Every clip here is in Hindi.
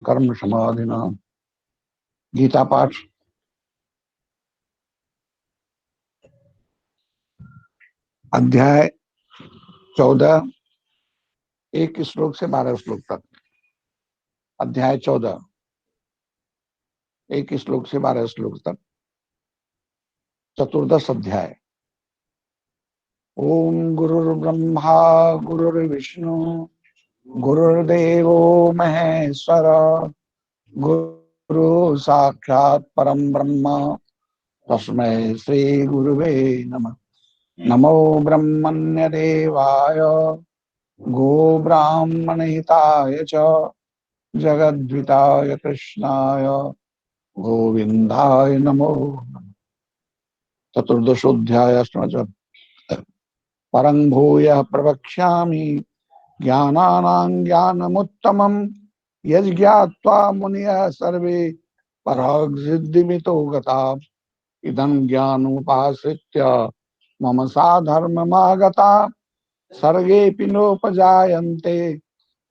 कर्म समाधिना। गीता पाठ। अध्याय 14, 1 श्लोक से 12 श्लोक तक। अध्याय 14, 1 श्लोक से 12 श्लोक तक। चतुर्दश अध्याय। ओम गुरुर्ब्रह्मा गुरुर्विष्णु गुरुर्देवो महेश्वर गुरु साक्षात् परम ब्रह्म तस्मै श्री गुरुवे नमः। नमो ब्रह्मण्य देवाय गो ब्राह्मणहिताय च जगद्विताय कृष्णाय गोविंदाय नमो नमः। चतुर्दशोऽध्याय। परं भूयः प्रवक्ष्यामि ज्ञानानां ज्ञानमुत्तमं यज्ञात्वा मुनयः सर्वे परागसिद्धिमितो गताः। इदं ज्ञानमुपाश्रित्य मम साधर्ममागताः। सर्गेऽपि नोपजायन्ते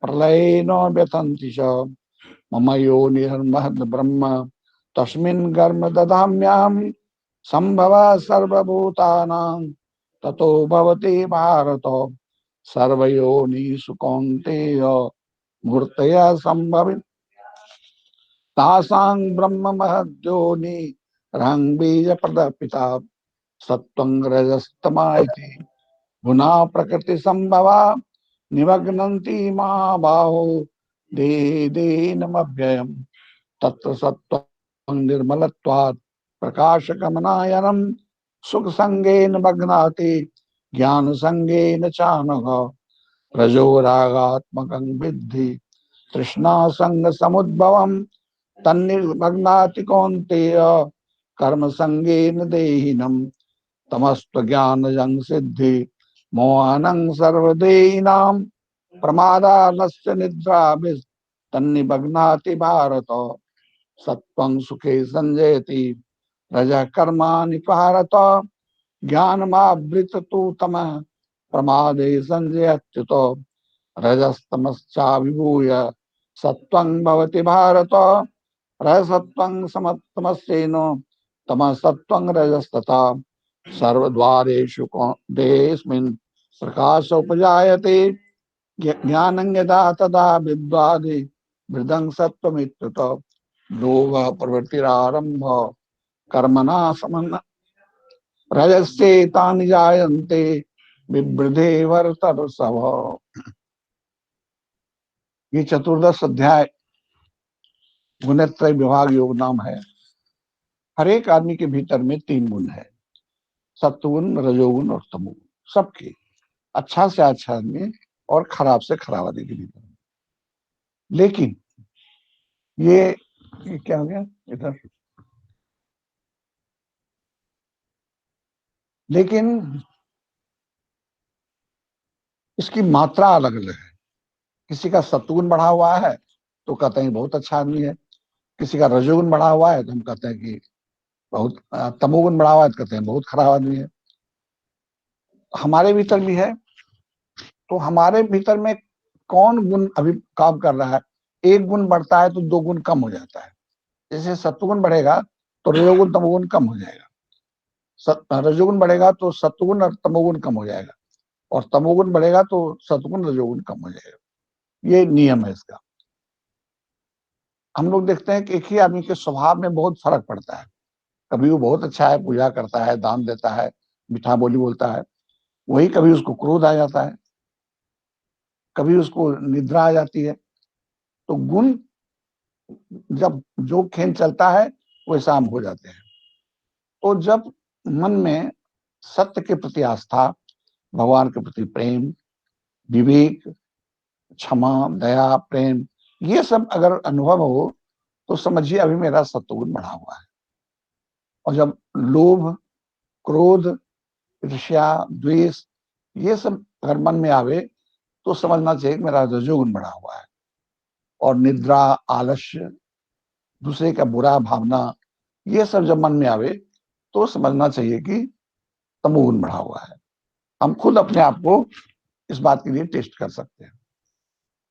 प्रलये न व्यथन्ति च। मम योनिर्महद् ब्रह्म तस्मिन् गर्भ ददाम्याहम्। संभवः सर्वभूतानां ततो भवति भारत। सर्वयोनिषु कौन्तेय मूर्तयः सम्भवित् तासां ब्रह्म महद्योनि रं बीजप्रदः पिता। सत्त्वं रजस्तमा इति गुणा प्रकृति संभवा निमग्नन्ति महाबाहो देहे देहिनमव्ययम्। तत्र सत्त्वं निर्मलत्वात् प्रकाशकमनायनम्। सुख संगेन मग्नाति ज्ञान संगेन चानघ। रजोरागात्मकं विद्धि तृष्णा संग समुद्भवम्। तन्निर्मग्नाति कौन्तेय कर्म संगेन देहिनम्। तमस्त्व ज्ञानजं सिद्धि मोहानं सर्वदेहिनां। प्रमादालस्य निद्राभिः तन्निमग्नाति भारत। सत्त्वं सुखे संजयति रजः कर्माणि भारत। ज्ञानमावृत्य तु तमः प्रमादे संजयत्युत। रजस्तमश्चाभिभूय सत्त्वं भवति भारत। रजसत्त्वं समत्तमस्येन तमः सत्त्वं रजस्तथा। सर्वद्वारेषु देहेऽस्मिन् प्रकाश उपजायते। ज्ञानं यदा तदा विद्वादि मृदं सत्त्वमित्युत। लोभः प्रवृत्तिरारम्भ कर्मणा समन्वितः। रजस्येतानि जायन्ते विवृधे भरतर्षभ। ये चतुर्दश अध्याय गुणत्रय विभाग योग नाम है। हर एक आदमी के भीतर में 3 गुण है, सत्वगुण, रजोगुण और तमोगुण। सबके अच्छा से अच्छा आदमी और खराब से खराब आदमी के भीतर। लेकिन ये क्या हो गया इधर। लेकिन इसकी मात्रा अलग अलग है। किसी का सत्वगुण बढ़ा हुआ है तो कहते हैं बहुत अच्छा आदमी है। किसी का रजोगुण बढ़ा हुआ है तो हम कहते हैं कि बहुत, तमोगुण बढ़ा हुआ है तो कहते हैं बहुत खराब आदमी है। हमारे भीतर भी है, तो हमारे भीतर में कौन गुण अभी काम कर रहा है। एक गुण बढ़ता है तो 2 गुण कम हो जाता है। जैसे सत्वगुण बढ़ेगा तो रजोगुण तमोगुण कम हो जाएगा। रजोगुण बढ़ेगा तो सत्वगुण और तमोगुण कम हो जाएगा, और तमोगुण बढ़ेगा तो सत्वगुण रजोगुण कम हो जाएगा। ये नियम है इसका। हम लोग देखते हैं कि एक ही आदमी के स्वभाव में बहुत फर्क पड़ता है। कभी वो बहुत अच्छा है, पूजा करता है, दान देता है, मीठा बोली बोलता है, वही कभी उसको क्रोध आ जाता है, कभी उसको निद्रा आ जाती है। तो गुण जब जो खेल चलता है वैसा हम हो जाते हैं। तो जब मन में सत्य के प्रति आस्था, भगवान के प्रति प्रेम, विवेक, क्षमा, दया, प्रेम, ये सब अगर अनुभव हो तो समझिए अभी मेरा सत्वगुण बढ़ा हुआ है। और जब लोभ, क्रोध, ईर्ष्या, द्वेष, ये सब अगर मन में आवे तो समझना चाहिए कि मेरा रजोगुण बढ़ा हुआ है। और निद्रा, आलस्य, दूसरे का बुरा भावना, ये सब जब मन में आवे तो समझना चाहिए कि तमोगुण बढ़ा हुआ है। हम खुद अपने आप को इस बात के लिए टेस्ट कर सकते हैं।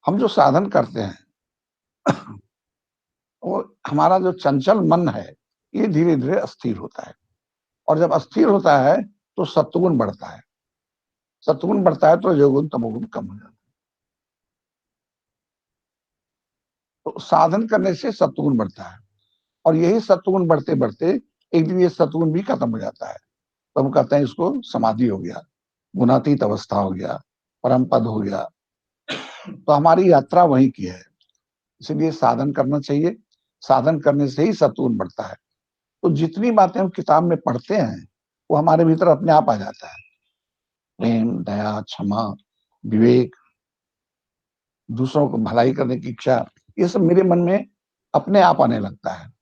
हम जो साधन करते हैं वो हमारा जो चंचल मन है ये धीरे धीरे अस्थिर होता है, और जब अस्थिर होता है तो सत्वगुण बढ़ता है, सत्वगुण बढ़ता है तो रजोगुण तमोगुण कम हो जाता है। तो साधन करने से सत्वगुण बढ़ता है, और यही सत्वगुण बढ़ते बढ़ते एक दिन ये सत्वगुण भी खत्म हो जाता है, तो हम कहते हैं इसको समाधि हो गया, गुणातीत अवस्था हो गया, परम पद हो गया। तो हमारी यात्रा वहीं की है, इसलिए साधन करना चाहिए। साधन करने से ही सत्वगुण बढ़ता है। तो जितनी बातें हम किताब में पढ़ते हैं वो हमारे भीतर अपने आप आ जाता है। प्रेम, दया, क्षमा, विवेक, दूसरों को भलाई करने की इच्छा, ये सब मेरे मन में अपने आप आने लगता है,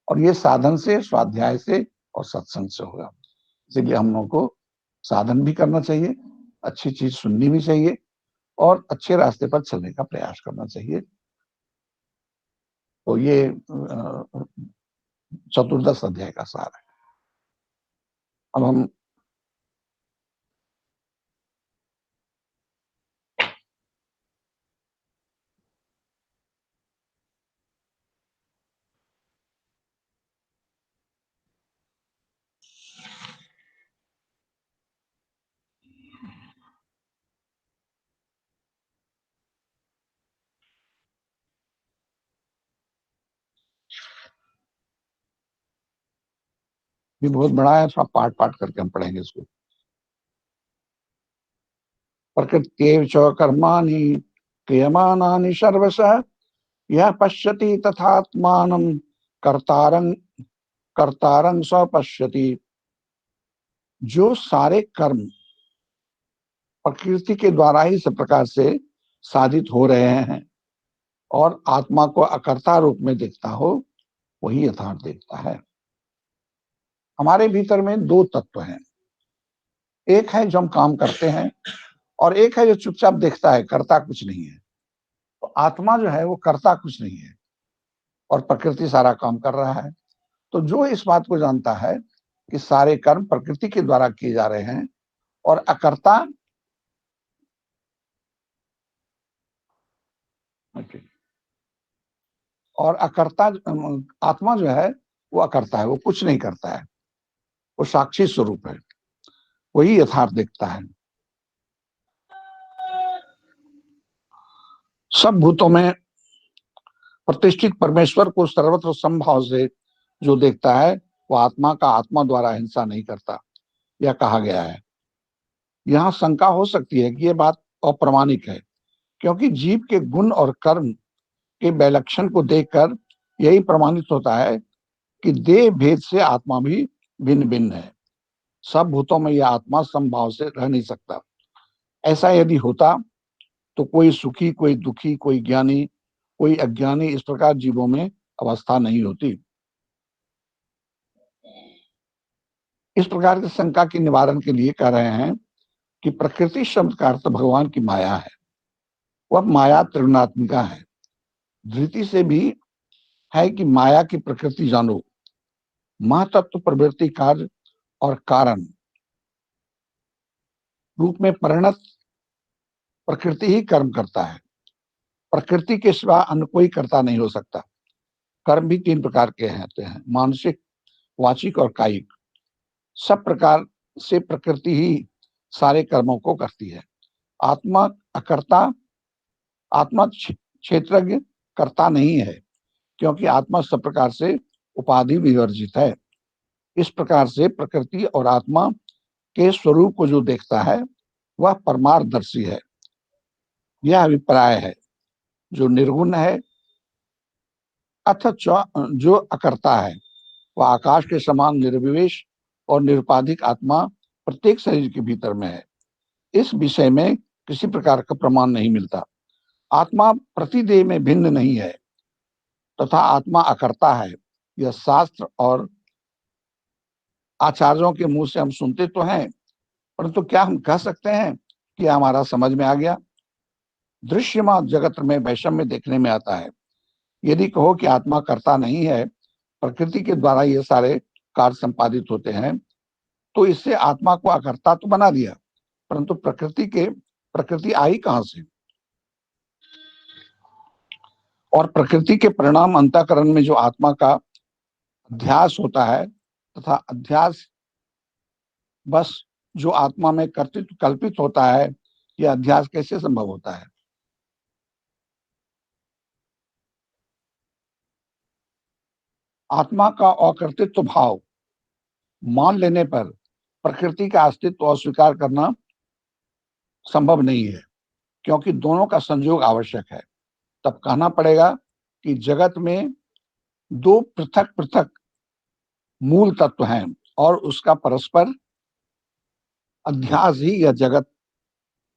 और ये साधन से, स्वाध्याय से और सत्संग से होगा। इसलिए हम लोगों को साधन भी करना चाहिए, अच्छी चीज सुननी भी चाहिए, और अच्छे रास्ते पर चलने का प्रयास करना चाहिए। तो ये चतुर्दश अध्याय का सार है। अब हम ये बहुत बड़ा है, थोड़ा पार्ट पार्ट करके हम पढ़ेंगे इसको। प्रकृत्येव च कर्माणि क्रियमाणानि सर्वशः यह पश्यति तथात्मानं कर्तारं कर्तारं स पश्यति। जो सारे कर्म प्रकृति के द्वारा ही इस प्रकार से साधित हो रहे हैं और आत्मा को अकर्ता रूप में देखता हो, वही यथार्थ देखता है। हमारे भीतर में दो तत्व हैं, एक है जो हम काम करते हैं, और एक है जो चुपचाप देखता है, करता कुछ नहीं है। तो आत्मा जो है वो करता कुछ नहीं है, और प्रकृति सारा काम कर रहा है। तो जो इस बात को जानता है कि सारे कर्म प्रकृति के द्वारा किए जा रहे हैं, और अकर्ता और अकर्ता आत्मा जो है वो अकर्ता है, वो कुछ नहीं करता है, वो साक्षी स्वरूप है, वही यथार्थ देखता है। सब भूतों में प्रतिष्ठित परमेश्वर को सर्वत्र समभाव से जो देखता है, वो आत्मा का आत्मा द्वारा हिंसा नहीं करता, यह कहा गया है। यहाँ शंका हो सकती है कि यह बात अप्रामाणिक है, क्योंकि जीव के गुण और कर्म के वैलक्षण को देखकर यही प्रमाणित होता है कि देह भेद से आत्मा भी भिन्न भिन्न है। सब भूतों में यह आत्मा समभाव से रह नहीं सकता। ऐसा यदि होता तो कोई सुखी, कोई दुखी, कोई ज्ञानी, कोई अज्ञानी, इस प्रकार जीवों में अवस्था नहीं होती। इस प्रकार की शंका के निवारण के लिए कह रहे हैं कि प्रकृति शब्द का अर्थ भगवान की माया है। वह माया त्रिगुणात्मिका है। धृति से भी है कि माया की प्रकृति जानो, महातत्व प्रवृत्ति कार्य और कारण रूप में परिणत प्रकृति ही कर्म करता है। प्रकृति के सिवा अन्य कोई कर्ता नहीं हो सकता। कर्म भी तीन प्रकार के होते हैं, मानसिक, वाचिक और कायिक। सब प्रकार से प्रकृति ही सारे कर्मों को करती है। आत्मा अकर्ता, आत्मा क्षेत्रज्ञ कर्ता नहीं है, क्योंकि आत्मा सब प्रकार से उपाधि विवर्जित है। इस प्रकार से प्रकृति और आत्मा के स्वरूप को जो देखता है वह परमार्थदर्शी है। यह अभिप्राय है। जो निर्गुण है अथवा जो अकर्ता है, वह आकाश के समान निर्विवेश और निरुपाधिक आत्मा प्रत्येक शरीर के भीतर में है। इस विषय में किसी प्रकार का प्रमाण नहीं मिलता। आत्मा प्रतिदेह में भिन्न नहीं है तथा आत्मा अकर्ता है। यह शास्त्र और आचार्यों के मुंह से हम सुनते तो हैं, परंतु क्या हम कह सकते हैं कि हमारा समझ में आ गया? दृश्यमान जगत में वैषम्य देखने में आता है। यदि कहो कि आत्मा कर्ता नहीं है, प्रकृति के द्वारा ये सारे कार्य संपादित होते हैं, तो इससे आत्मा को अकर्ता तो बना दिया, परंतु प्रकृति आई कहां से? और प्रकृति के परिणाम अंतःकरण में जो आत्मा का अध्यास होता है तथा अध्यास बस जो आत्मा में कर्तृत्व कल्पित होता है, यह अध्यास कैसे संभव होता है? आत्मा का अकर्तृत्व भाव मान लेने पर प्रकृति का अस्तित्व अस्वीकार करना संभव नहीं है, क्योंकि दोनों का संयोग आवश्यक है। तब कहना पड़ेगा कि जगत में दो पृथक पृथक मूल तत्व हैं और उसका परस्पर अध्यास ही यह जगत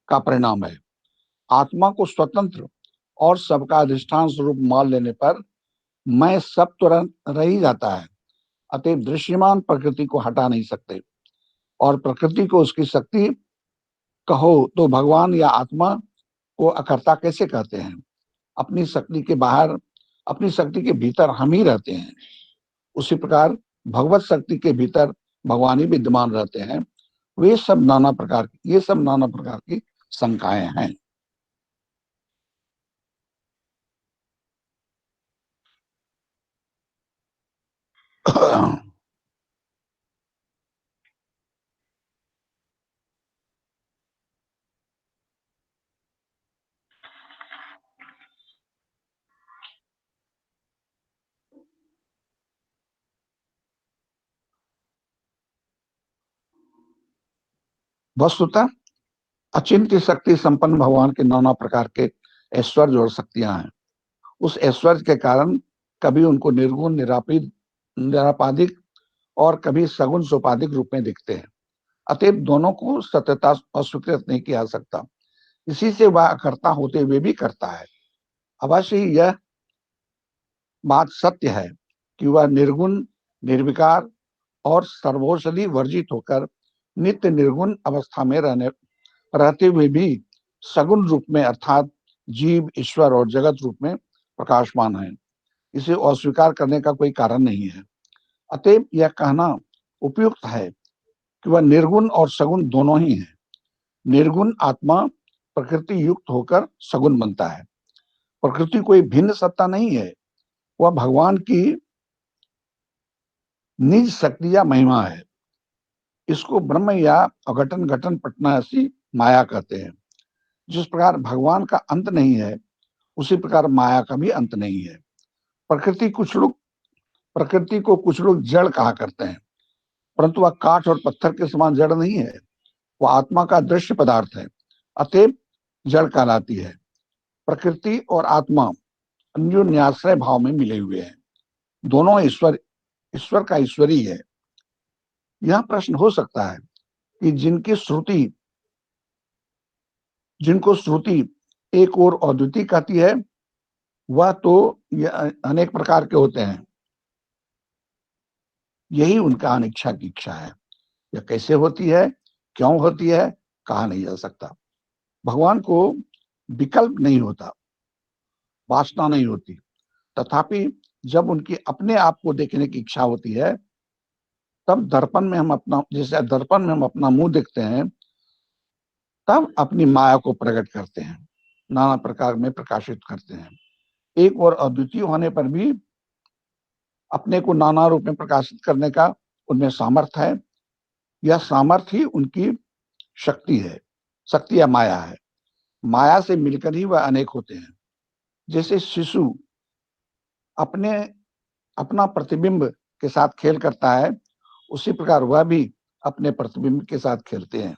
का परिणाम है। आत्मा को स्वतंत्र और सबका अधिष्ठान स्वरूप मान लेने पर मैं सब तुरंत रह ही जाता है। अतएव दृश्यमान प्रकृति को हटा नहीं सकते, और प्रकृति को उसकी शक्ति कहो तो भगवान या आत्मा को अकर्ता कैसे कहते हैं? अपनी शक्ति के बाहर, अपनी शक्ति के भीतर हम ही रहते हैं। उसी प्रकार भगवत शक्ति के भीतर भगवान ही विद्यमान रहते हैं। ये सब नाना प्रकार की शंकाएं हैं। वस्तुतः अचिंत्य शक्ति संपन्न भगवान के नाना प्रकार के ऐश्वर्य और शक्तियां हैं। उस ऐश्वर्य के कारण कभी उनको निर्गुण निरापादिक और कभी सगुण सोपाधिक रूप में दिखते हैं। अतएव दोनों को सत्यता अस्वीकृत नहीं किया जा सकता। इसी से वह करता होते हुए भी करता है। अवश्य ही यह बात सत्य है कि वह निर्गुण, निर्विकार और सर्वौषधि वर्जित होकर नित्य निर्गुण अवस्था में रहते हुए भी सगुण रूप में अर्थात जीव, ईश्वर और जगत रूप में प्रकाशमान है। इसे अस्वीकार करने का कोई कारण नहीं है। अतएव यह कहना उपयुक्त है कि वह निर्गुण और सगुण दोनों ही हैं। निर्गुण आत्मा प्रकृति युक्त होकर सगुण बनता है। प्रकृति कोई भिन्न सत्ता नहीं है, वह भगवान की निज शक्ति या महिमा है। इसको ब्रह्म या अघटन घटन पटनासी माया कहते हैं। जिस प्रकार भगवान का अंत नहीं है, उसी प्रकार माया का भी अंत नहीं है। प्रकृति को कुछ लोग जड़ कहा करते हैं, परंतु वह काठ और पत्थर के समान जड़ नहीं है। वह आत्मा का दृश्य पदार्थ है, अतएव जड़ कहलाती है। प्रकृति और आत्मा अन्योन्याश्रय भाव में मिले हुए हैं। दोनों ईश्वर ईश्वर का ईश्वरी है। यह प्रश्न हो सकता है कि जिनको श्रुति एक और अद्वितीय कहती है, वह तो अनेक प्रकार के होते हैं। यही उनका अनिच्छा की इच्छा है। यह कैसे होती है, क्यों होती है, कहा नहीं जा सकता। भगवान को विकल्प नहीं होता, वासना नहीं होती। तथापि जब उनकी अपने आप को देखने की इच्छा होती है, तब दर्पण में हम अपना मुंह देखते हैं, तब अपनी माया को प्रकट करते हैं, नाना प्रकार में प्रकाशित करते हैं। एक और अद्वितीय होने पर भी अपने को नाना रूप में प्रकाशित करने का उनमें सामर्थ्य है। यह सामर्थ्य ही उनकी शक्ति है, शक्ति या माया है। माया से मिलकर ही वह अनेक होते हैं। जैसे शिशु अपने अपना प्रतिबिंब के साथ खेल करता है, उसी प्रकार वह भी अपने प्रतिबिंब के साथ खेलते हैं।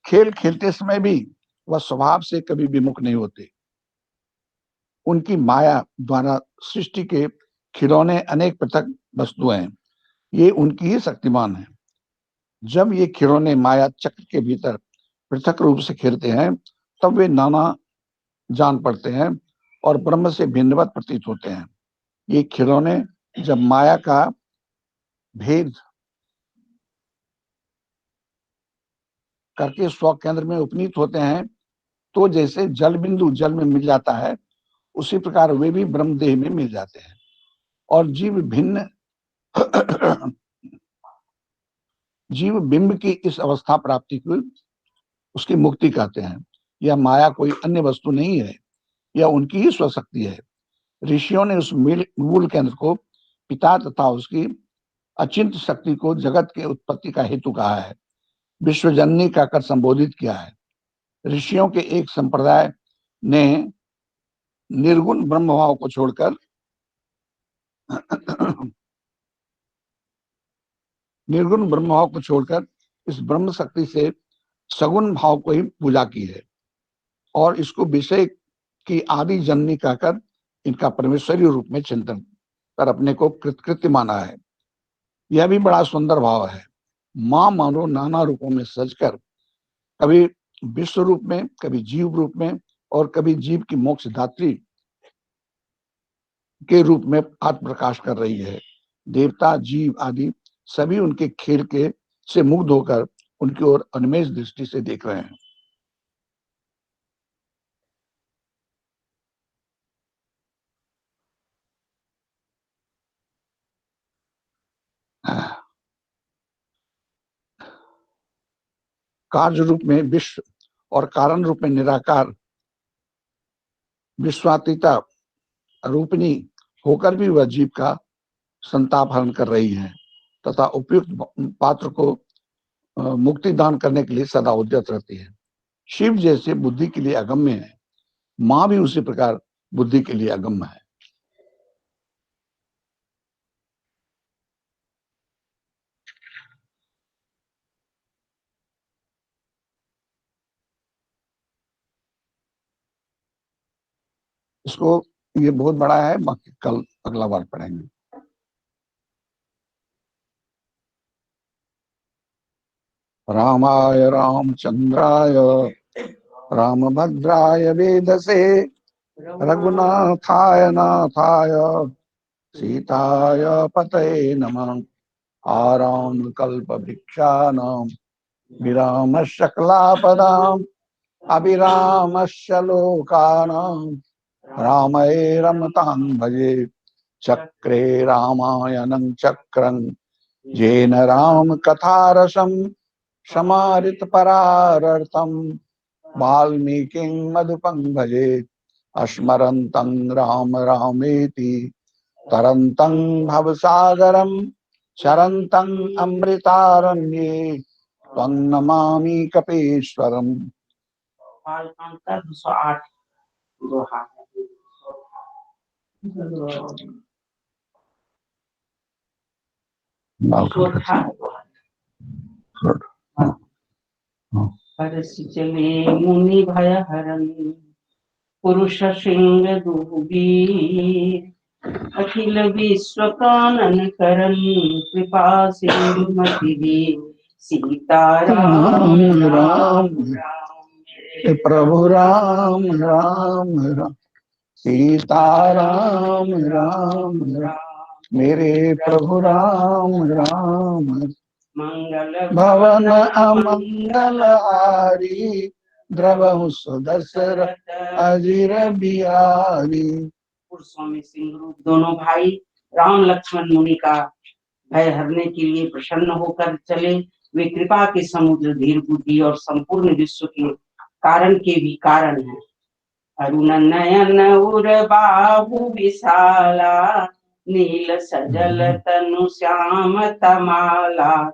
खेल खेलते समय भी वह स्वभाव से कभी विमुख नहीं होते। उनकी माया द्वारा सृष्टि के खिलौने अनेक पृथक वस्तुएं हैं। ये उनकी ही शक्तिमान है। जब ये खिलौने माया चक्र के भीतर पृथक रूप से खेलते हैं, तब वे नाना जान पड़ते हैं और ब्रह्म से भिन्नवत प्रतीत होते हैं। ये खिलौने जब माया का भेद करके स्व केंद्र में उपनीत होते हैं, तो जैसे जल बिंदु जल में मिल जाता है, उसी प्रकार वे भी ब्रह्म देह में मिल जाते हैं। और जीव बिंब की इस अवस्था प्राप्ति को उसकी मुक्ति कहते हैं। यह माया कोई अन्य वस्तु नहीं है, यह उनकी ही स्वशक्ति है। ऋषियों ने उस मूल केंद्र को पिता तथा उसकी अचिंत शक्ति को जगत के उत्पत्ति का हेतु कहा है, विश्वजननी कहकर संबोधित किया है। ऋषियों के एक संप्रदाय ने निर्गुण ब्रह्म भाव को छोड़कर निर्गुण ब्रह्म भाव को छोड़कर इस ब्रह्म शक्ति से सगुण भाव को ही पूजा की है और इसको विषय की आदि जननी कहकर इनका परमेश्वरी रूप में चिंतन कर अपने को कृतकृत्य माना है। यह भी बड़ा सुंदर भाव है। मां मानो नाना रूपों में सजकर कभी विश्व रूप में, कभी जीव रूप में और कभी जीव की मोक्ष दात्री के रूप में आत्म प्रकाश कर रही है। देवता जीव आदि सभी उनके खेल के से मुग्ध होकर उनकी ओर अनिमेष दृष्टि से देख रहे हैं। कार्य रूप में विश्व और कारण रूप में निराकार विश्वातीता रूपिणी होकर भी वह जीव का संताप हरण कर रही है तथा उपयुक्त पात्र को मुक्ति दान करने के लिए सदा उद्यत रहती है। शिव जैसे बुद्धि के लिए अगम्य है, मां भी उसी प्रकार बुद्धि के लिए अगम्य है। इसको ये बहुत बड़ा है, बाकी कल अगला बार पढ़ेंगे। रामाय रामचंद्राय रामभद्राय वेदसे रघुनाथाय नाथाय सीताय पतये नमः। आराम कल्प भिक्षानां विराम शकलापदाम् अभिरामस्य लोकानां रामये रमतां भजे। चक्रे रामायणं चक्रं येन राम कथारसं समारित परारर्थं वाल्मीकिं मधुपं भजे। अस्मरन्तं राम रामेति तरन्तं भवसागरं चरन्तं अमृतारण्ये त्वं नमामि कपीश्वरम्। का 208 दोहा हरस चले मुनि भय हरन पुरुष सिंह दुबीर अखिल विश्व कानन करन कृपा सिंधुमति सीताराम राम प्रभु राम राम राम सीताराम राम राम मेरे प्रभु राम राम। मंगल भवन अमंगल हारी द्रवहु सुदशरथ अजिर बिहारी। स्वामी सिंह रूप दोनों भाई राम लक्ष्मण मुनि का भय हरने के लिए प्रसन्न होकर चले। वे कृपा के समुद्र, धीर बुद्धि और संपूर्ण विश्व के कारण के भी कारण है। अरुण नयन उर बाहु विशाला नील सजल तनु श्याम तमाला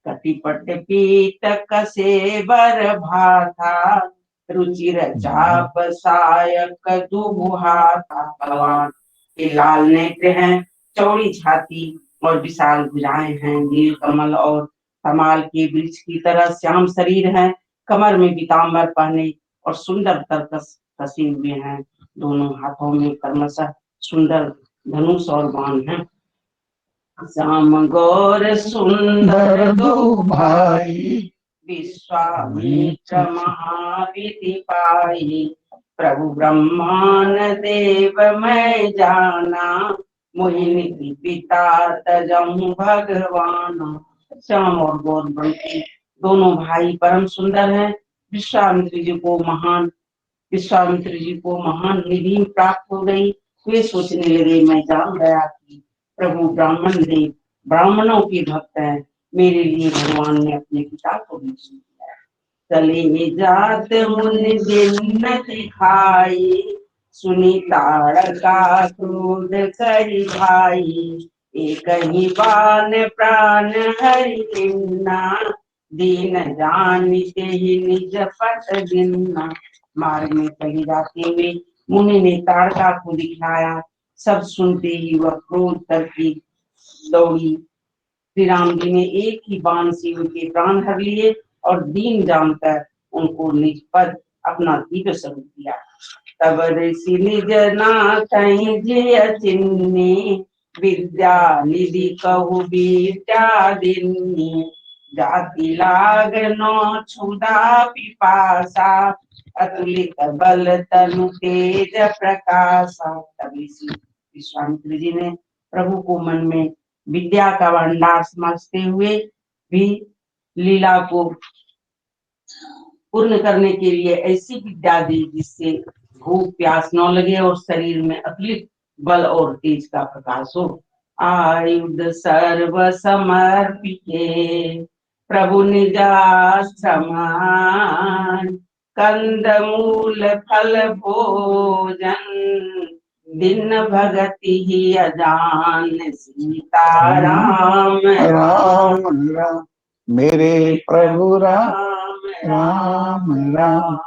कटिपट पीत कसे बर भाथा रुचिर चाप सायक दुहाता। भगवान के लाल नेत्र हैं, चौड़ी छाती और विशाल भुजाएं हैं। नील कमल और कमाल के वृक्ष की तरह श्याम शरीर है। कमर में पीताम्बर पहने और सुंदर तरकस कसे हुए हैं। दोनों हाथों में क्रमशः सुंदर धनुष और बाण हैं। श्याम गौर सुंदर दो भाई विश्वामित्र महाविधि पाई। प्रभु ब्रह्मांड देव मैं जाना मोहिनी पिता तजम भगवान। श्याम और गौर बंटी दोनों भाई परम सुंदर हैं। विश्वामित्र जी को महान निधि प्राप्त हो गई। वे सोचने लगे, मैं जान गया कि प्रभु ब्राह्मणों के भक्त हैं। मेरे लिए भगवान ने अपने पिता को भी चुन लिया। चले जात मुनि दिन दिखाई सुनी ताड़का क्रोध करि भाई, एक ही बान प्राण हरि किन्ना, दीन जानिते ही निज पट दिन्ना। मार्ग में चली जाते हुए मुनि ने ताड़का को दिखलाया। सब सुनते ही वह क्रोध करके दौड़ी। श्री राम जी ने एक ही बाण से उनके प्राण हर लिए और दीन जानकर उनको निज पद अपना दिव्य स्वरूप दिया। तब ऋषि निज नाथ जिय चिन्नी, विद्या निधि कहु विद्या दिन्नी, जाति लाग नो क्षुधा पिपासा, अतुलित बल तनु तेज प्रकाशा। तब ऋषि विश्वामित्र जी ने प्रभु को मन में विद्या का भंडार समझते हुए भी लीला को पूर्ण करने के लिए ऐसी विद्या दी जिससे भूख प्यास न लगे और शरीर में अतुलित बल और तेज का प्रकाश हो। आयुध सर्व समर्पिते प्रभु निजाश्रमान, कंद मूल फल भोजन, दिन भगति ही अजान, सीता राम राम राम मेरे प्रभु राम राम राम,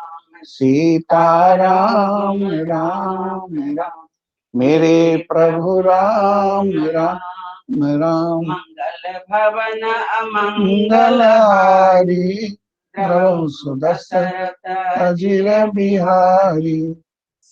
सीता राम राम राम मेरे प्रभु राम राम राम। मंगल भवन अमंगल हारी, द्रव सुदशरथ अजिर बिहारी।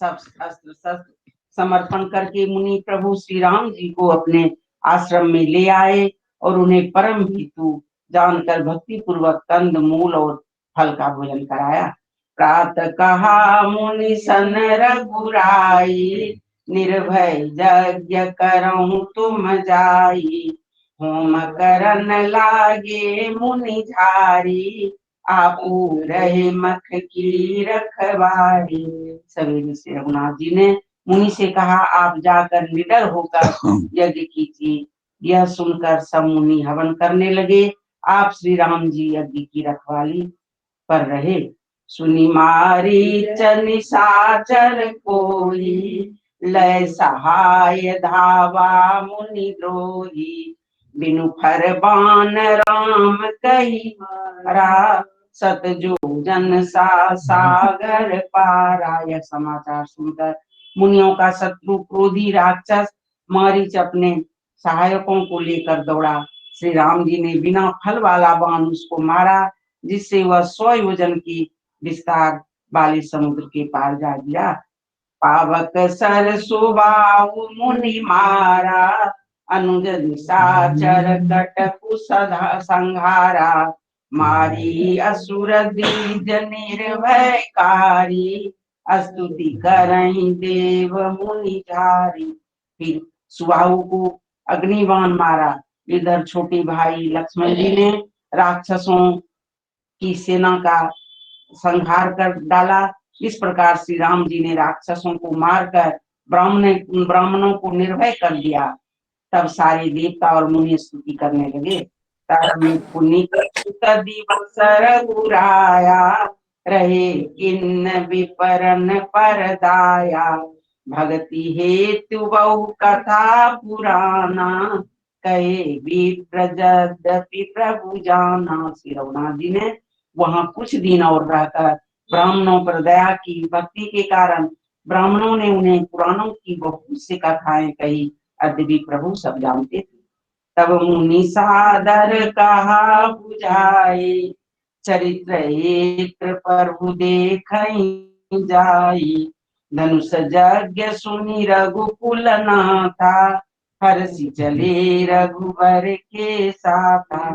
सब अस्त्र शस्त्र समर्पण करके मुनि प्रभु श्री राम जी को अपने आश्रम में ले आए और उन्हें परम हेतु जानकर भक्ति पूर्वक कंद मूल और फल का भोजन कराया। प्रातः कहा मुनि सन रघुराई, निर्भय यज्ञ करऊं तुम जाई, होम करन लागे मुनि झारी, आपू रहे मख की रखवारी। सवेरे से रघुनाथ जी ने मुनि से कहा, आप जाकर निडर होकर यज्ञ कीजिए। यह सुनकर सब मुनि हवन करने लगे। आप श्री राम जी यज्ञ की रखवाली पर रहे। सुनि मारीच निशाचर कोई, लय सहाय धावा मुनि द्रोही, बिनु फर बान राम कही मारा, सतजो जन सा सागर पारा। यह समाचार सुनकर मुनियों का शत्रु क्रोधी राक्षस मारीच अपने सहायकों को लेकर दौड़ा। श्री राम जी ने बिना फल वाला बाण उसको मारा, जिससे वह 100 योजन की विस्तार वाले समुद्र के पार जा गिरा। पावक सर सुबाहु मुनि मारा, अनुज निशाचर कटकु सदा संहारा, मारी असुर द्विज निर्भयकारी, स्तुति करहि देव मुनि झारी। फिर सुबाहु को अग्निबाण मारा। इधर छोटे भाई लक्ष्मण जी ने राक्षसों की सेना का संहार कर डाला। इस प्रकार श्री राम जी ने राक्षसों को मारकर ब्राह्मणों को निर्भय कर दिया। तब सारे देवता और मुनि स्तुति करने लगे। पुनीत दिवस रघुराया, रहे किन्न विपरन परदाया, भक्ति हेतु बहु कथा पुराना, कहे विप्र यद्यपि प्रभु जाना। श्री रघुनाथ जी ने वहां कुछ दिन और रहकर ब्राह्मणों पर दया की। भक्ति के कारण ब्राह्मणों ने उन्हें पुराणों की बहुत सी कथाएं कही। अद्यपि प्रभु सब जानते थे। तब मुनि सादर कहा बुझाए, चरित्र एक प्रभु देखहि जाई, धनुष यज्ञ सुनि रघुकुल नाथा, हर्षि चले रघुवर के साथा।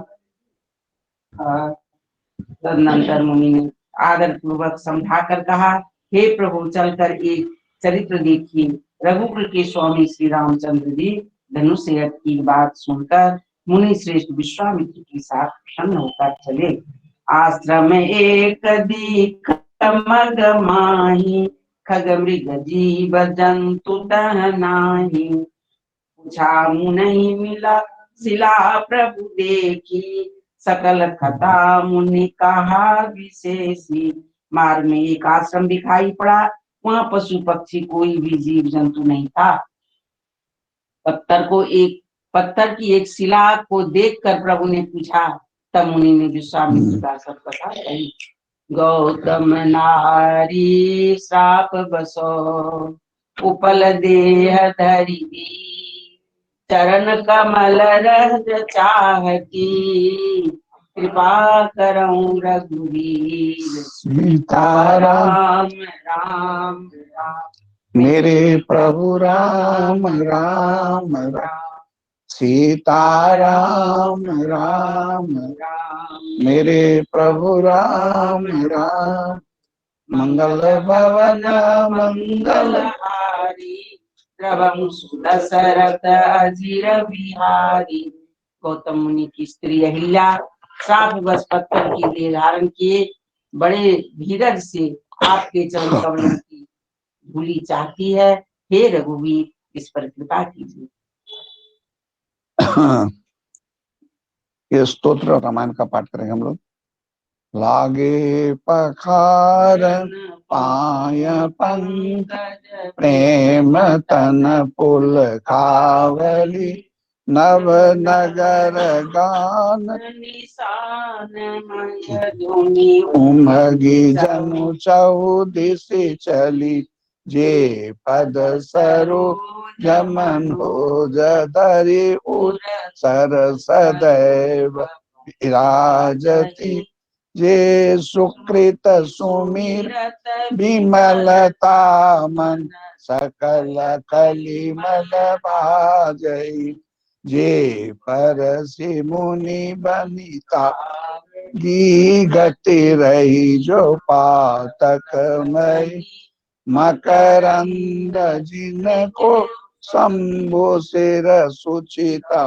तदनंतर मुनि ने आदर पूर्वक समझा कर कहा, हे प्रभु चलकर एक चरित्र देखिए। रघुकुल के स्वामी श्री रामचंद्र जी धनुष यज्ञ की बात सुनकर मुनि श्रेष्ठ विश्वामित्र के साथ प्रसन्न होकर चले। आश्रम एक दीख मग माही, खग मृग जीव जंतु तह नाही, पूछा नहीं मिला शिला प्रभु देखी, सकल कथा मुनि कहा विशेषी। मार्ग में एक आश्रम दिखाई पड़ा वहां पशु पक्षी कोई भी जीव जंतु नहीं था। पत्थर की एक शिला को देखकर प्रभु ने पूछा, तब मुनि ने विश्वामित्र का सब कथा कही। गौतम नारी श्राप बसो उपल देह धरि, चरण कमल रज चाहती, कृपा करऊं रघुवीर। सीताराम राम राम मेरे प्रभु राम राम राम, सीताराम राम राम मेरे प्रभु राम राम। मंगल भवन मंगलहारी, रवंशु दशरथ अजीर बिहारी। गौतम मुनि की स्त्री अहिल्या श्राप बस पत्थर की देह धारण किए बड़े धीरज से आपके चरण कमलों की धूली चाहती है। हे रघुवीर, इस पर कृपा कीजिए। ये स्तोत्र रामायण का पाठ करेंगे हम लोग। लागे पखार पाय पंकज, प्रेम तन पुल कावली, नव नगर गान निशान मय धुनि उमगी जनु चौदिशि चली, जे पद सरो जमन हो जधरि उर सर सदैव विराजती, जे सुकृत सुमिर विमलता मन, सकल कलिमल भाजई, जे परसि मुनि बनिता गी गति रही, जो पातक मई मकरंद जिनको शंभु सिर सुचिता,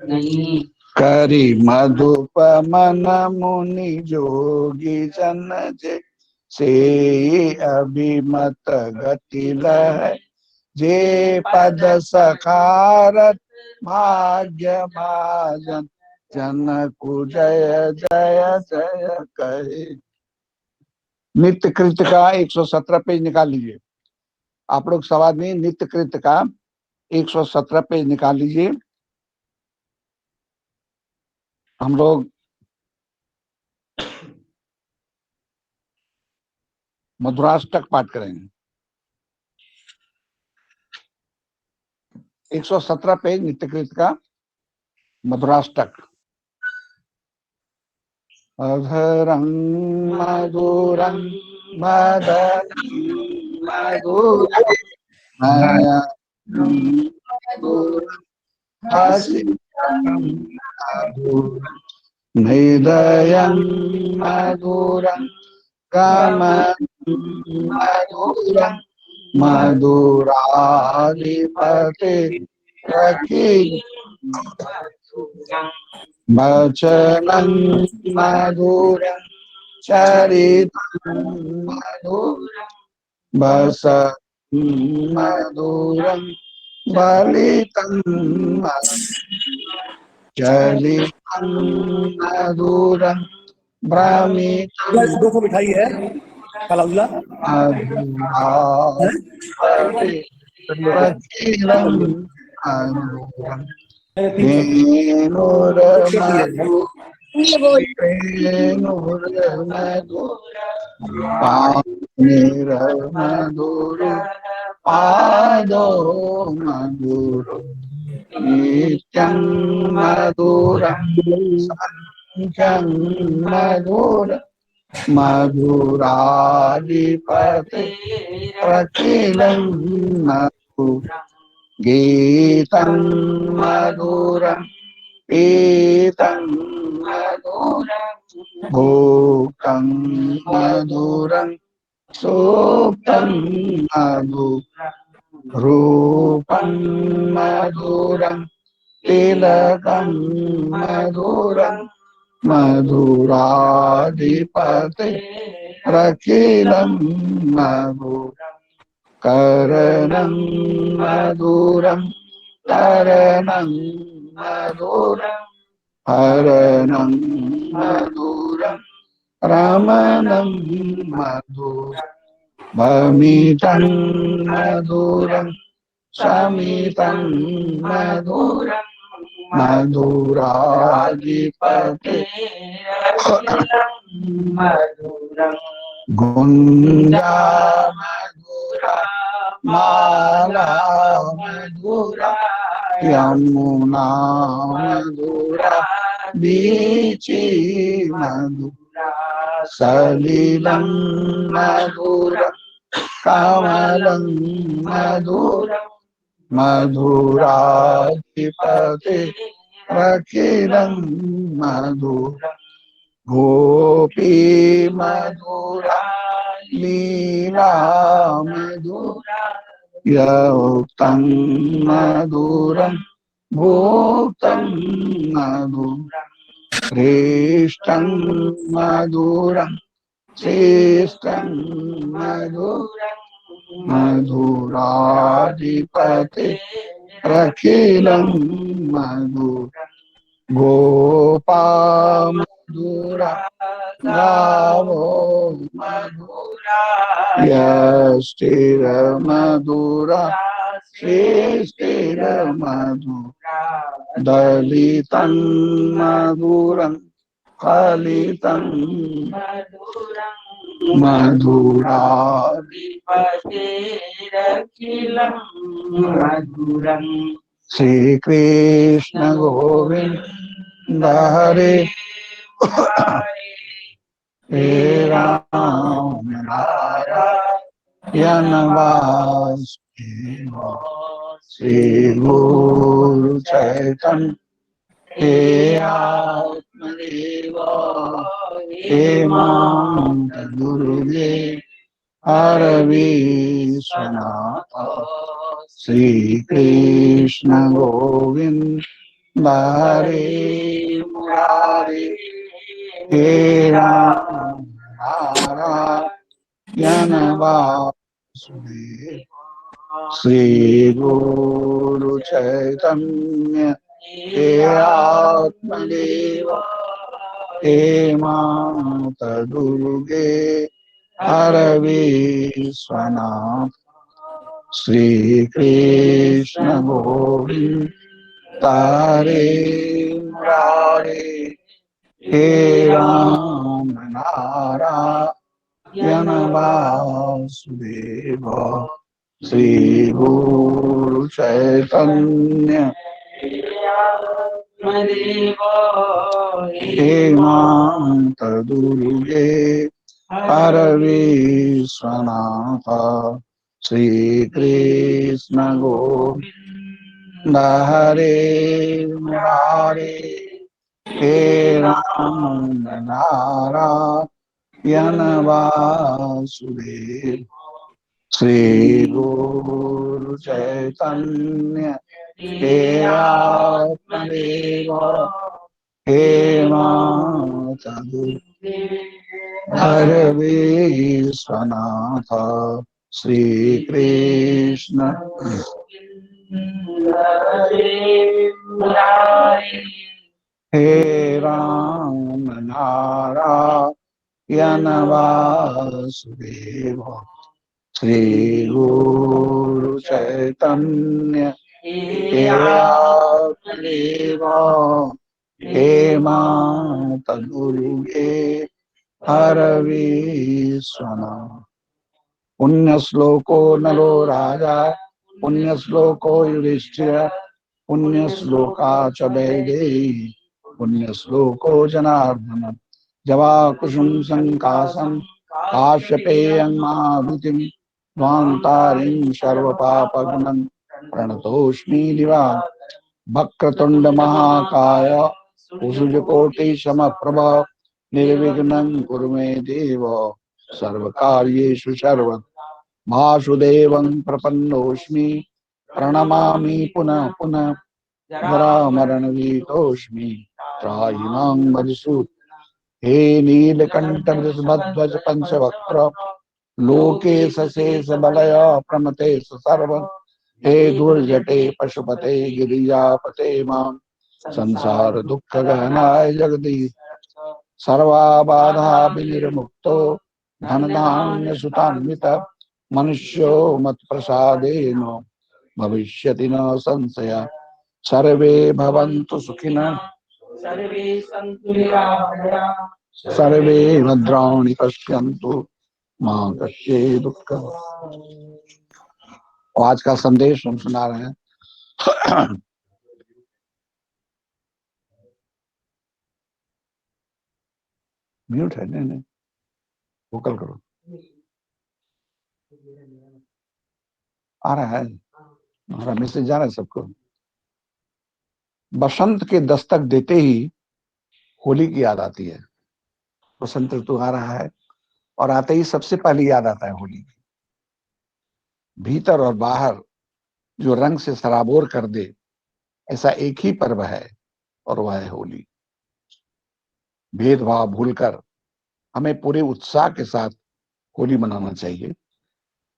नहीं करी मधुप मन मुनि जोगी जन, जे से अभिमत गति लय, जे पद सखारत भाग्य भाजन, जनकु जय जय जय कहे। नित्य कृत्य का 117 पेज निकाल लीजिए। आप लोग समाज में नित्य कृत्य का 117 पेज निकाल लीजिए। हम लोग मधुराष्टक पाठ करेंगे। 117 पेज नित्य कृत्य का मधुराष्टक। अधरं मधुरं मदनं मधुरं मधुरं हसितं मधुरं हृदयं मधुरं गमनं मधुरं मधुराधिपते रखि वचनं मधुरं चरितं मधुरं वसनं मधुरं बलितं चलितं मधुरं भ्रमितं 200 मिठाई है कलाउला मधुराधिपतिरखिलं मधुरं वेणुरमधु पाणिरमधुर पादो मधुर नित्यं मधुरं संख्यं मधुर मधुराधिपते अखिलं मधुरं गीतं मधुरं पीतं मधुरं भोक्तं मधुरं सूक्तं मधुरं रूपं मधुरं तिलकं मधुरं मधुराधिपते अखिलं मधुरं करणं मधुरं तरणं मधुरं हरणं मधुरं रमणं मधुरमितं मधुरं शमितं मधुरं मधुराधिपते मधुरं गुञ्जा मधुरा माला मधुरा यमुना मधुरा बीची मधुरा सलिलं मधुरं कमलं मधुरं मधुराधिपते प्रकिलं मधुरं गोपी मधुरा लीला मधुरा यौक्तं मधुरं भोक्तं मधुरं श्रेष्ठं मधुरं श्रेष्ठं मधुरं मधुराधिपते प्रखिलं मधुरं गोपा मधुरा गावो मधुरा यष्टिर मधुरा श्रेष्ठिर मधुरा दलितं मधुरं फलितं मधुराधिपतेरखिलं मधुरं श्री कृष्ण गोविंद हरे हे राम नारायण वासुदेव श्री गुरु चैतन्य हे आत्मदेव हे मां गुरुवे विश्वनाथ श्री कृष्ण गोविंद हरे मुरारे हे राम नारायण वासुदेव श्री गुरु चैतन्य हे आत्मदेव हे माता दुर्गे विश्वनाथ श्री कृष्ण गोविंद हरे मुरारे हे राम नारायण वासुदेव श्री गुरु चैतन्य हे माता दुर्गे विश्वनाथ श्री कृष्ण गोविंद हरे मुरारे हे राम नारायण वासुदेव श्री गुरु चैतन्य हे आत्मदेव हे माता दुर्गे विश्वनाथ श्री कृष्ण हे राम नारायण वासुदेव श्री गुरु चैतन्य हे आत्मदेव हे माता दुर्गे विश्वनाथ पुण्य श्लोको नरो राजा पुण्य श्लोको युधिष्ठिर पुण्य श्लोका च वैदेही पुण्य श्लोको जनार्दन जवा कुसुम संकाशम काश्यपेयं महाभूतिं द्वान्तारिं सर्वपापघ्नं प्रणतोऽस्मि दिवा वक्रतुंड महाकाय उषुजकोटि समप्रभ निर्विघ्नं कुरु मे देव सर्वकार्येषु सर्वदा वासुदेवं प्रपन्नोऽस्मि प्रणमामि पुनः पुनः जरामरणभीतोऽस्मि त्राहिमां मधुसूदन हे नीलकंठ वृषभध्वज पंचवक्त्र लोकेश शेष बलय प्रमते सर्व हे दुर्जटे पशुपते गिरिजापते मां संसार दुख गहनाय जगदीश सर्वा बाधा विनिर्मुक्तो धन धान्य सुतान्वित मनुष्यो मत प्रसादेन भविष्यति न संशय। सर्वे भवन्तु सुखिनः सर्वे सन्तु निरामया सर्वे भद्राणि पश्यन्तु मां कश्चित् दुःखम्। आज का संदेश हम सुना रहे हैं। म्यूट है, नहीं नहीं, वोकल करो। आ रहा है, हमारा मैसेज जा रहा है सबको। बसंत के दस्तक देते ही होली की याद आती है। बसंत ऋतु आ रहा है और आते ही सबसे पहले याद आता है होली की। भीतर और बाहर जो रंग से सराबोर कर दे, ऐसा एक ही पर्व है और वह है होली। भेदभाव भूलकर हमें पूरे उत्साह के साथ होली मनाना चाहिए।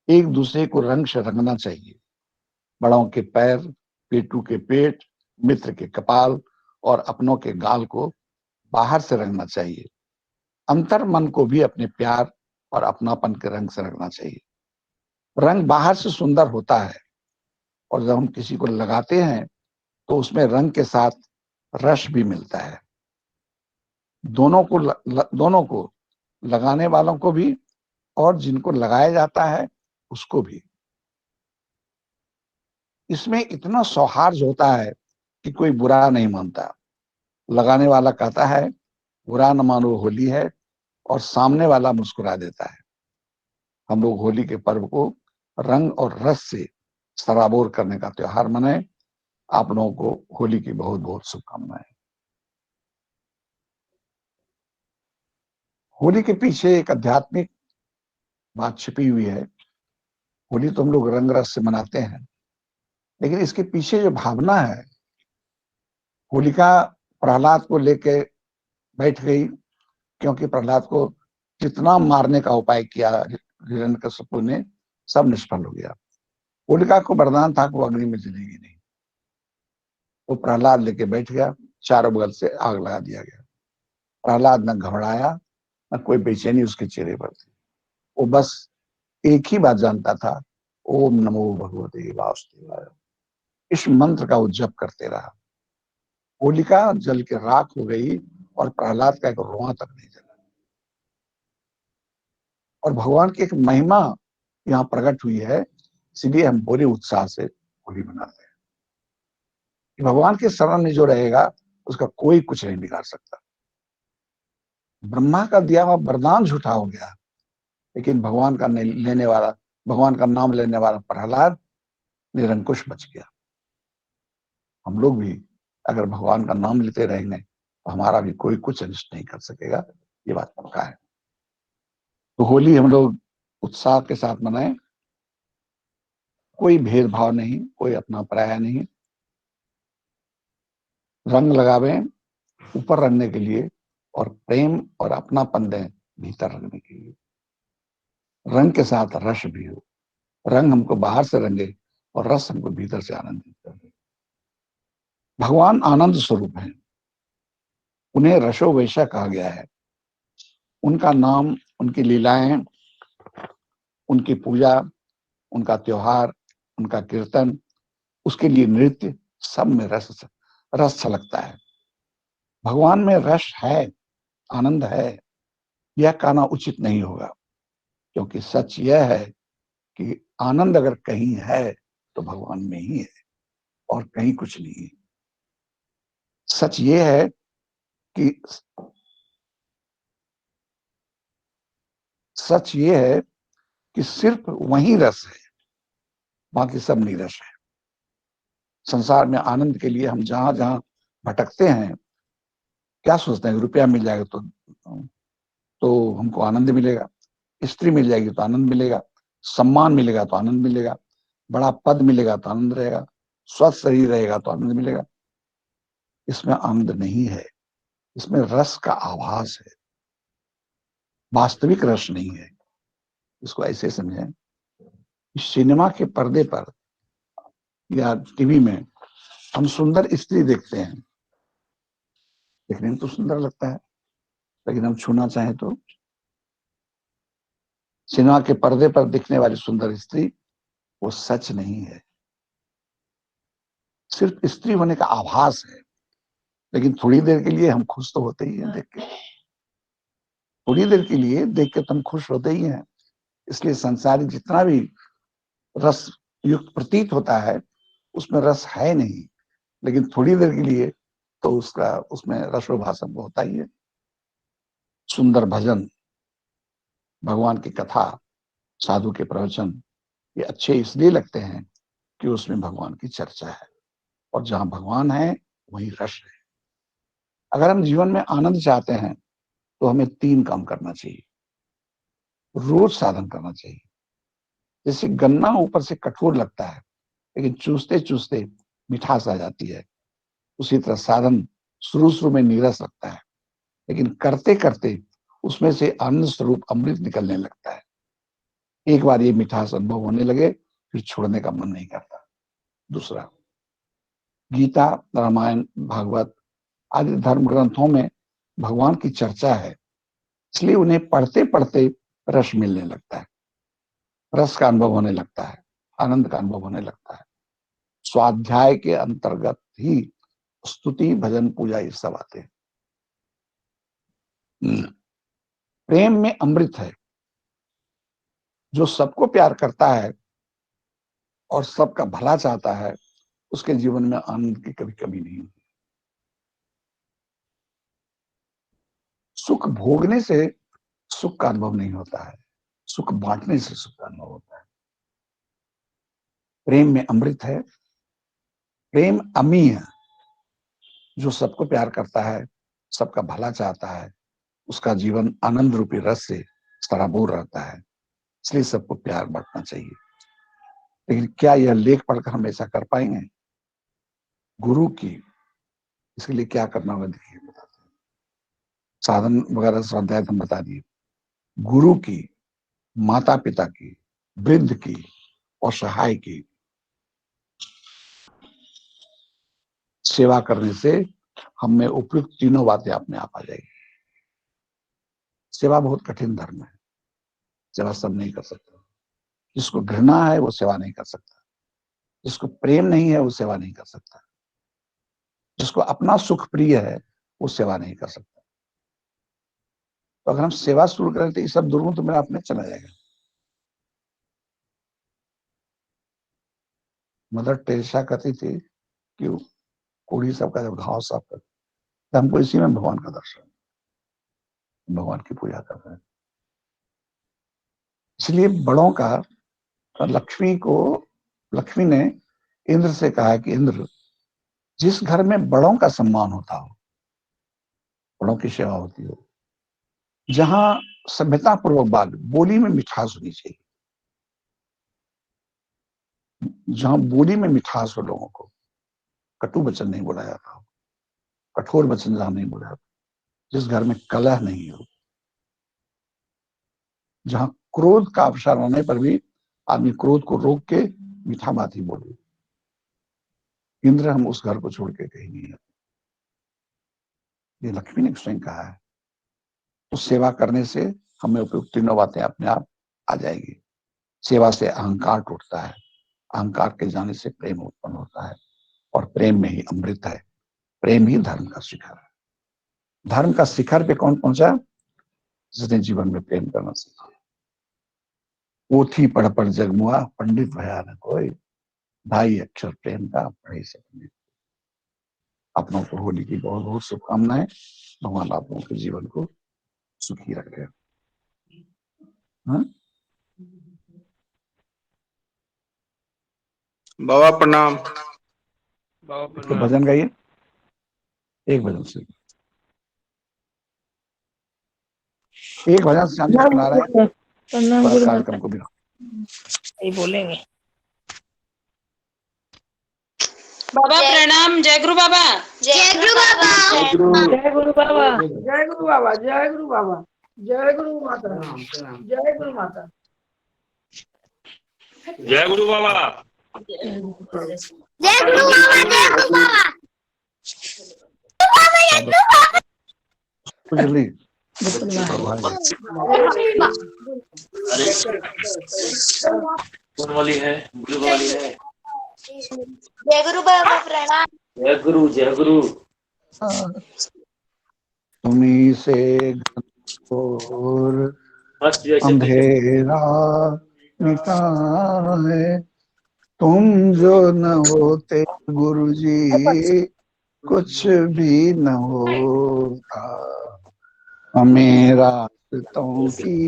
एक दूसरे को रंग से रंगना चाहिए। बड़ों के पैर, पेटू के पेट, मित्र के कपाल और अपनों के गाल को बाहर से रंगना चाहिए। अंतर मन को भी अपने प्यार और अपनापन के रंग से रंगना चाहिए। रंग बाहर से सुंदर होता है और जब हम किसी को लगाते हैं तो उसमें रंग के साथ रस भी मिलता है। दोनों को लगाने वालों को भी और जिनको लगाया जाता है उसको भी। इसमें इतना सौहार्द होता है कि कोई बुरा नहीं मानता। लगाने वाला कहता है बुरा न मानो होली है और सामने वाला मुस्कुरा देता है। हम लोग होली के पर्व को रंग और रस से सराबोर करने का त्योहार मनाएं। आप लोगों को होली की बहुत बहुत शुभकामनाएं। होली के पीछे एक आध्यात्मिक बात छिपी हुई है। होली तो हम लोग रंग रस से मनाते हैं, लेकिन इसके पीछे जो भावना है, होलिका प्रहलाद को लेके बैठ गई क्योंकि प्रहलाद को जितना मारने का उपाय किया हिरण्यकशिपु ने, सब निष्फल हो गया। होलिका को वरदान था कि वो अग्नि में जलेगी नहीं। वो प्रहलाद लेके बैठ गया, चारों बगल से आग लगा दिया गया। प्रहलाद न घबराया, न कोई बेचैनी उसके चेहरे पर थी। वो बस एक ही बात जानता था, ओम नमो भगवते वासुदेवाय। इस मंत्र का वो जप करते रहा। होलिका जल के राख हो गई और प्रहलाद का एक रोआ तक नहीं जला। और भगवान की एक महिमा यहाँ प्रकट हुई है, इसलिए हम पूरे उत्साह से होली मनाते हैं। भगवान के शरण में जो रहेगा उसका कोई कुछ नहीं बिगाड़ सकता। ब्रह्मा का दिया हुआ वरदान झूठा हो गया, लेकिन भगवान का नाम लेने वाला प्रहलाद निरंकुश बच गया। हम लोग भी अगर भगवान का नाम लेते रहेंगे तो हमारा भी कोई कुछ अनिष्ट नहीं कर सकेगा, ये बात पक्का है। तो होली हम लोग उत्साह के साथ मनाएं। कोई भेदभाव नहीं, कोई अपना पराया नहीं। रंग लगावें ऊपर रंगने के लिए और प्रेम और अपनापन दें भीतर रंगने के लिए। रंग के साथ रस भी हो। रंग हमको बाहर से रंगे और रस हमको भीतर से आनंदित करे। भगवान आनंद स्वरूप है, उन्हें रसो वैशा कहा गया है। उनका नाम, उनकी लीलाएं, उनकी पूजा, उनका त्योहार, उनका कीर्तन, उसके लिए नृत्य, सब में रस छलकता है। भगवान में रस है, आनंद है, यह कहना उचित नहीं होगा, क्योंकि सच यह है कि आनंद अगर कहीं है तो भगवान में ही है और कहीं कुछ नहीं है। सच ये है कि सिर्फ वही रस है, बाकी सब नीरस है। संसार में आनंद के लिए हम जहां जहां भटकते हैं, क्या सोचते हैं, रुपया मिल जाएगा तो हमको आनंद मिलेगा, स्त्री मिल जाएगी तो आनंद मिलेगा, सम्मान मिलेगा तो आनंद मिलेगा, बड़ा पद मिलेगा तो आनंद रहेगा, स्वस्थ शरीर रहेगा तो आनंद मिलेगा। इसमें आनंद नहीं है, इसमें रस का आभास है, वास्तविक रस नहीं है। इसको ऐसे समझें, सिनेमा के पर्दे पर या टीवी में हम सुंदर स्त्री देखते हैं, देखने में तो सुंदर लगता है, लेकिन हम छूना चाहें तो सिनेमा के पर्दे पर दिखने वाली सुंदर स्त्री वो सच नहीं है, सिर्फ स्त्री होने का आभास है। लेकिन थोड़ी देर के लिए हम खुश तो होते ही हैं देख के, थोड़ी देर के लिए देख के तो हम खुश होते ही हैं। इसलिए संसारी जितना भी रस युक्त प्रतीत होता है उसमें रस है नहीं, लेकिन थोड़ी देर के लिए तो उसका उसमें रसोभासन होता ही है। सुंदर भजन, भगवान की कथा, साधु के प्रवचन ये अच्छे इसलिए लगते हैं कि उसमें भगवान की चर्चा है, और जहां भगवान है वहीं रस है। अगर हम जीवन में आनंद चाहते हैं तो हमें 3 काम करना चाहिए, रोज साधन करना चाहिए। जैसे गन्ना ऊपर से कठोर लगता है लेकिन चूसते चूसते मिठास आ जाती है, उसी तरह साधन शुरू शुरू में नीरस लगता है लेकिन करते करते उसमें से आनंद स्वरूप अमृत निकलने लगता है। एक बार ये मिठास अनुभव होने लगे फिर छोड़ने का मन नहीं करता। दूसरा, गीता, रामायण, भागवत आदि धर्म ग्रंथों में भगवान की चर्चा है, इसलिए उन्हें पढ़ते पढ़ते रस मिलने लगता है, रस का अनुभव होने लगता है, आनंद का अनुभव होने लगता है। स्वाध्याय के अंतर्गत ही स्तुति, भजन, पूजा ये सब आते हैं। प्रेम में अमृत है। जो सबको प्यार करता है और सबका भला चाहता है उसके जीवन में आनंद की कभी कमी नहीं होती। सुख भोगने से सुख का अनुभव नहीं होता है, सुख बांटने से सुख का अनुभव होता है। प्रेम में अमृत है, प्रेम अमीय। जो सबको प्यार करता है, सबका भला चाहता है, उसका जीवन आनंद रूपी रस से सराबोर रहता है, इसलिए सबको प्यार बांटना चाहिए। लेकिन क्या यह लेख पढ़कर हम ऐसा कर पाएंगे? गुरु की इसके लिए क्या करना होगा देखिए, बताते हैं। साधन वगैरह स्वाध्याय हम बता दिए। गुरु की, माता पिता की, वृद्ध की और सहाय की सेवा करने से हम में उपयुक्त तीनों बातें अपने आप आ जाएगी। सेवा बहुत कठिन धर्म है, सेवा सब नहीं कर सकता। जिसको घृणा है वो सेवा नहीं कर सकता, जिसको प्रेम नहीं है वो सेवा नहीं कर सकता, जिसको अपना सुख प्रिय है वो सेवा नहीं कर सकता। तो अगर हम सेवा शुरू करें तो ये सब दुर्गुण तो मेरा अपने चला जाएगा। मदर टेरेसा कहती थी कि कोढ़ी सबका जब घाव साफ कर तो हमको इसी में भगवान का दर्शन, भगवान की पूजा कर रहे हैं। इसलिए बड़ों का, लक्ष्मी ने इंद्र से कहा कि इंद्र, जिस घर में बड़ों का सम्मान होता हो, बड़ों की सेवा होती हो, जहां सभ्यता पूर्वक बात, बोली में मिठास होनी चाहिए, जहां बोली में मिठास हो, लोगों को कटु वचन नहीं बोला जाता हो, कठोर वचन जहां नहीं बोला जाता, जिस घर में कलह नहीं हो, जहां क्रोध का अवसर होने पर भी आदमी क्रोध को रोक के मीठा बात ही बोले, इंद्र हम उस घर को छोड़ के कहीं नहीं जाते। ये लक्ष्मी ने स्वयं कहा है। उस सेवा करने से हमें उपयुक्त तीनों बातें अपने आप आ जाएगी। सेवा से अहंकार टूटता है, अहंकार के जाने से प्रेम उत्पन्न होता है, और प्रेम में ही अमृत है। प्रेम ही धर्म का शिखर है। धर्म का शिखर पे कौन पहुंचा? जिसने जीवन में प्रेम करना सीखा। पोथी पढ़ जगमुआ, पंडित भया न कोई, ढाई अक्षर प्रेम का पढ़े से पंडित। अपनों को होली की बहुत बहुत शुभकामनाएं। भगवान आप लोगों के जीवन को सुखी रखे। हाँ? बाबा प्रणाम। तो भजन गाइए, एक भजन से, एक भजन से शांति सुना रहा है। कार्यक्रम को भी बोलेंगे। बाबा प्रणाम। जय गुरु बाबा। जय गुरु बाबा। जय गुरु बाबा। जय गुरु बाबा। जय गुरु बाबा। जय गुरु माता। जय गुरु माता। जय गुरु बाबा। जय गुरु बाबा। जय गुरु बाबा। जल्दी कौन वाली है? गुरु वाली है। जय गुरु बाबा प्रणाम। जय गुरु जय गुरु। तुम्ही से घोर मस्त जैसे अंधेरा मिटा है, तुम जो न होते गुरुजी कुछ भी न होता। हमें रास्तों की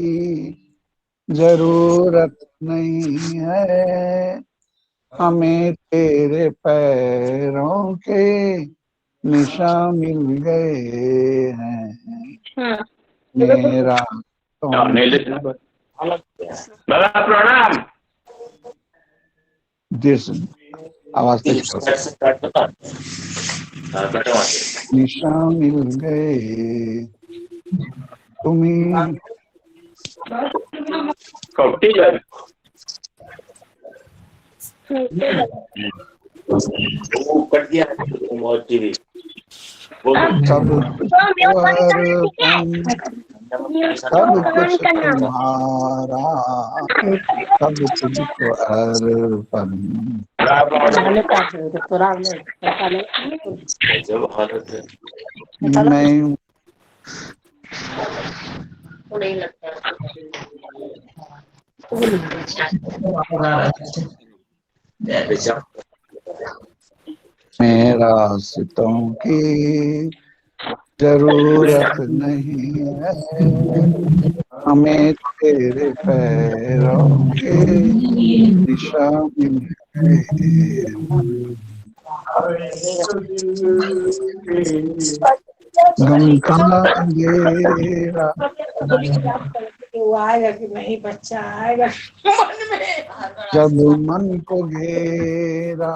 जरूरत नहीं है, हमें तेरे पैरों के निशान मिल गए हैं। मेरा बाबा प्रणाम। दिस आवाज तेज करो। निशान मिल गए तुम्हें। कौटी जाए वो कट दिया टीवी सब कुछ अर्पण, सब कुछ तुम्हारा, सब तुझको अर्पण। जब हालत है मैं मेरा रास्तों की जरूरत नहीं है, हमें तेरे पैरों के निशान मिल गए। गम का अंधेरा वो आएगा कि नहीं, बच्चा आएगा मन में। जब मन को घेरा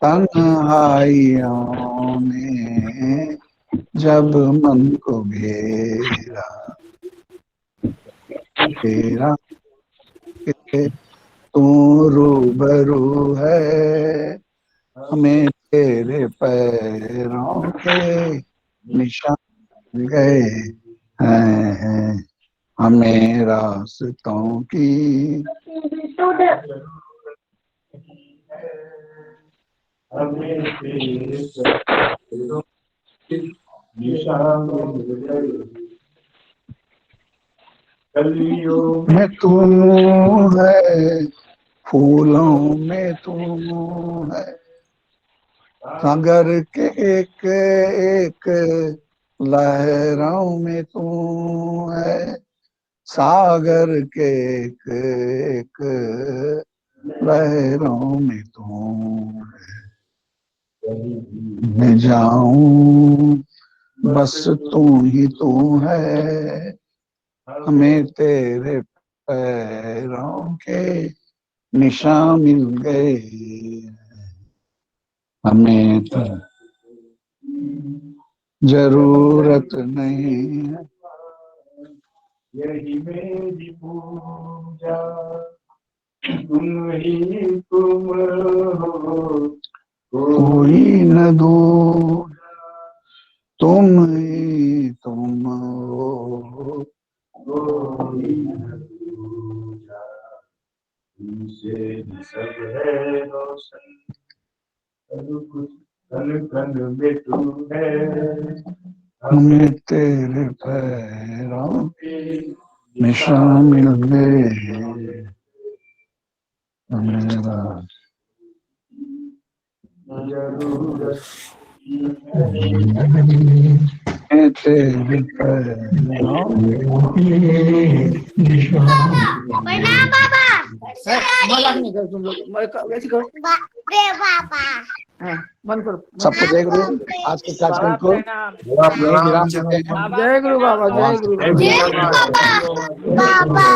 तन्हाइयों ने, जब मन को घेरा तेरा के तू रूबरू है, हमें तेरे पैरों के निशान गए हैं। हमें रास्तों की में तू है, फूलों में तू है, सागर के एक एक लहरों में तू है, सागर के एक एक लहरों में तू है। मैं जाऊं बस तू ही तू है, हमें तेरे पैरों के निशान मिल गए। हमें तो जरूरत नहीं है, यही मेरी पूजा, तुम ही तुम हो, कोई न दूजा, तुम ही तुम हो, कोई न दूजा, तुमसे सब है रोशन, सब कुछ कन कन में तू है, हमें तेरे पैरों के निशान मिल गए। मेरा जरूरत तेरे पैरों के निशान। प्रणाम बाबा। बोला नहीं कर तुम लोग, वैसे करो। रे बाबा। हाँ, बंद करो। सबको जय गुरु। आज के कार्यक्रम को विराम देते हैं। जय गुरु बाबा, जय गुरु बाबा। जय गुरु बाबा। बाबा